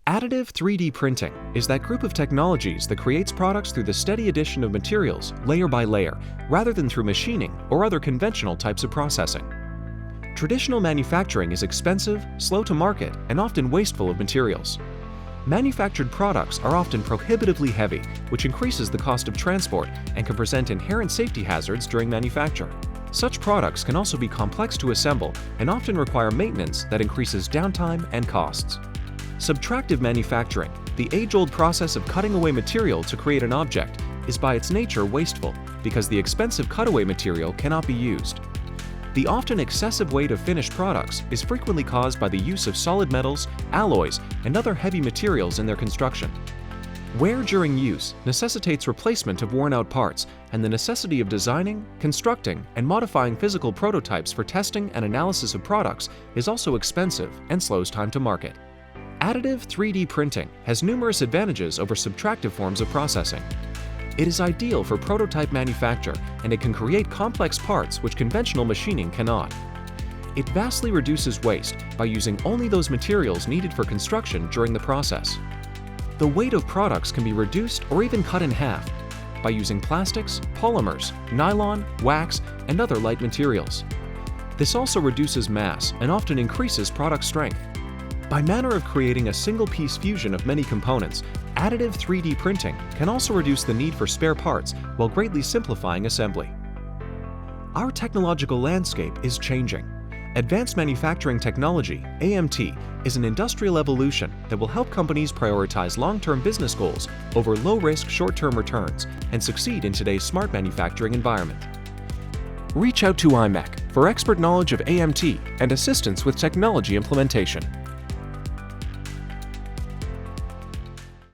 Additive 3D printing is that group of technologies that creates products through the steady addition of materials layer by layer, rather than through machining or other conventional types of processing. Traditional manufacturing is expensive, slow to market, and often wasteful of materials. Manufactured products are often prohibitively heavy, which increases the cost of transport and can present inherent safety hazards during manufacture. Such products can also be complex to assemble and often require maintenance that increases downtime and costs. Subtractive manufacturing, the age-old process of cutting away material to create an object, is by its nature wasteful because the expensive cutaway material cannot be used. The often excessive weight of finished products is frequently caused by the use of solid metals, alloys, and other heavy materials in their construction. Wear during use necessitates replacement of worn-out parts, and the necessity of designing, constructing, and modifying physical prototypes for testing and analysis of products is also expensive and slows time to market. Additive 3D printing has numerous advantages over subtractive forms of processing. It is ideal for prototype manufacture, and it can create complex parts which conventional machining cannot. It vastly reduces waste by using only those materials needed for construction during the process. The weight of products can be reduced or even cut in half by using plastics, polymers, nylon, wax, and other light materials. This also reduces mass and often increases product strength. By manner of creating a single-piece fusion of many components, additive 3D printing can also reduce the need for spare parts while greatly simplifying assembly. Our technological landscape is changing. Advanced Manufacturing Technology, AMT, is an industrial evolution that will help companies prioritize long-term business goals over low-risk short-term returns and succeed in today's smart manufacturing environment. Reach out to IMEC for expert knowledge of AMT and assistance with technology implementation.